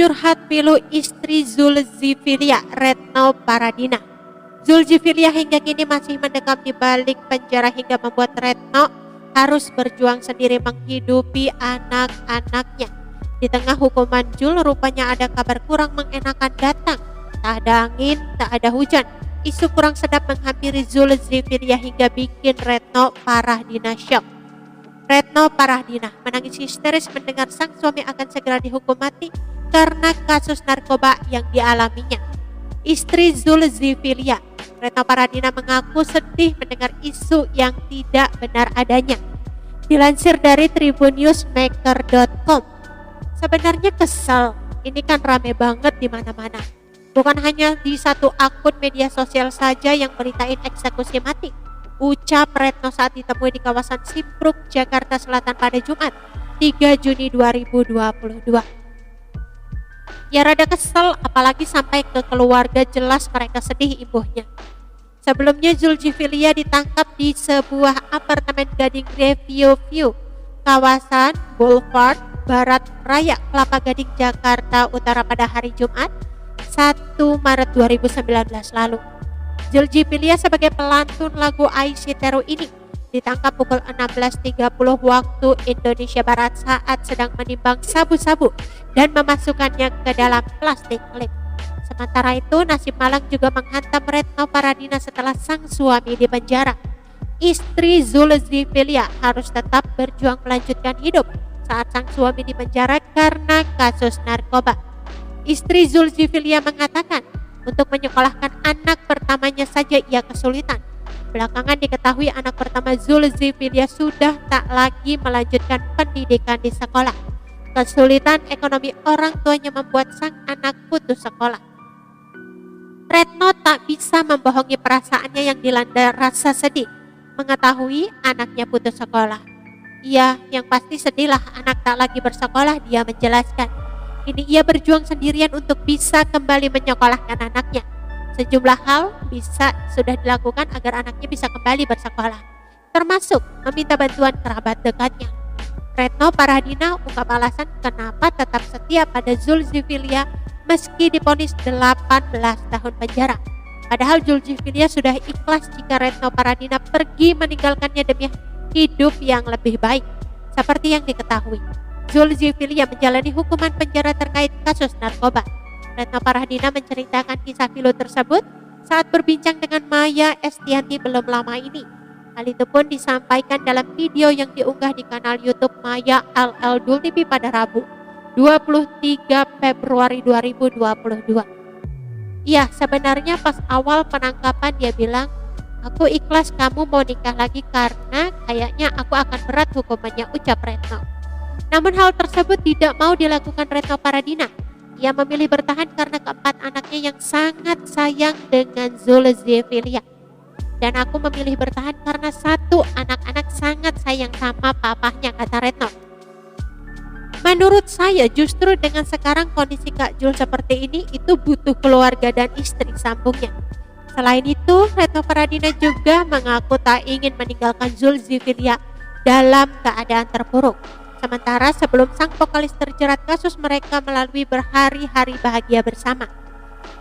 curhat pilu istri Zulkiflia, Retno Paradina. Zulkiflia hingga kini masih mendekam di balik penjara hingga membuat Retno harus berjuang sendiri menghidupi anak-anaknya. Di tengah hukuman Zul, rupanya ada kabar kurang mengenakan datang. Tak ada angin, tak ada hujan. Isu kurang sedap menghampiri Zulkiflia hingga bikin Retno Paradina syok. Retno Paradina menangis histeris mendengar sang suami akan segera dihukum mati karena kasus narkoba yang dialaminya. Istri Zulkiflia, Retno Paradina, mengaku sedih mendengar isu yang tidak benar adanya. Dilansir dari tribunnewsmaker.com, sebenarnya kesel, ini kan rame banget di mana-mana. Bukan hanya di satu akun media sosial saja yang beritain eksekusi mati, ucap Retno saat ditemui di kawasan Simpruk, Jakarta Selatan pada Jumat 3 Juni 2022. Ya rada kesel, apalagi sampai ke keluarga, jelas mereka sedih, imbuhnya. Sebelumnya Zulkiflia ditangkap di sebuah apartemen Gading Review View, kawasan Boulevard Barat Raya, Kelapa Gading, Jakarta Utara pada hari Jumat 1 Maret 2019 lalu. Zulkiflia sebagai pelantun lagu I See Teru ini ditangkap pukul 16.30 waktu Indonesia Barat saat sedang menimbang sabu-sabu dan memasukkannya ke dalam plastik klip. Sementara itu, nasib malang juga menghantam Retno Paradina setelah sang suami di penjara. Istri Zulkiflia harus tetap berjuang melanjutkan hidup saat sang suami di penjara karena kasus narkoba. Istri Zulkiflia mengatakan untuk menyekolahkan anak pertamanya saja ia kesulitan. Belakangan diketahui anak pertama Zulkiflia sudah tak lagi melanjutkan pendidikan di sekolah. Kesulitan ekonomi orang tuanya membuat sang anak putus sekolah. Retno tak bisa membohongi perasaannya yang dilanda rasa sedih mengetahui anaknya putus sekolah. Iya, yang pasti sedihlah anak tak lagi bersekolah, dia menjelaskan. Ini ia berjuang sendirian untuk bisa kembali menyekolahkan anaknya. Sejumlah hal sudah dilakukan agar anaknya bisa kembali bersekolah, termasuk meminta bantuan kerabat dekatnya. Retno Paradina ungkap alasan kenapa tetap setia pada Zulkiflia meski divonis 18 tahun penjara. Padahal Zulkiflia sudah ikhlas jika Retno Paradina pergi meninggalkannya demi hidup yang lebih baik. Seperti yang diketahui, Zulkiflia menjalani hukuman penjara terkait kasus narkoba. Retno Paradina menceritakan kisah pilu tersebut saat berbincang dengan Maya Estianty belum lama ini. Hal itu pun disampaikan dalam video yang diunggah di kanal YouTube Maya LL Dul TV pada Rabu 23 Februari 2022. Iya, sebenarnya pas awal penangkapan dia bilang, "Aku ikhlas kamu mau nikah lagi karena kayaknya aku akan berat hukumannya," ucap Retno. Namun hal tersebut tidak mau dilakukan Retno Paradina. Ia memilih bertahan karena keempat anaknya yang sangat sayang dengan Zulkiflia. Dan aku memilih bertahan karena satu, anak-anak sangat sayang sama papahnya, kata Retno. Menurut saya justru dengan sekarang kondisi Kak Jul seperti ini itu butuh keluarga dan istri, sambungnya. Selain itu, Retno Paradina juga mengaku tak ingin meninggalkan Zulkiflia dalam keadaan terpuruk. Sementara sebelum sang vokalis terjerat kasus, mereka melalui berhari-hari bahagia bersama.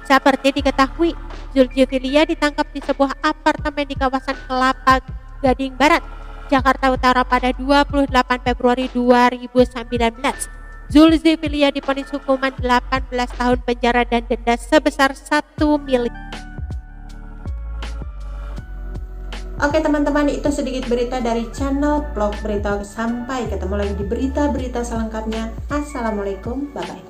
Seperti diketahui, Zulkiflia ditangkap di sebuah apartemen di kawasan Kelapa Gading Barat, Jakarta Utara pada 28 Februari 2019. Zulkiflia divonis hukuman 18 tahun penjara dan denda sebesar 1 miliar. Oke teman-teman, itu sedikit berita dari channel Vlog Berita. Sampai ketemu lagi di berita-berita selengkapnya. Assalamualaikum, bye-bye.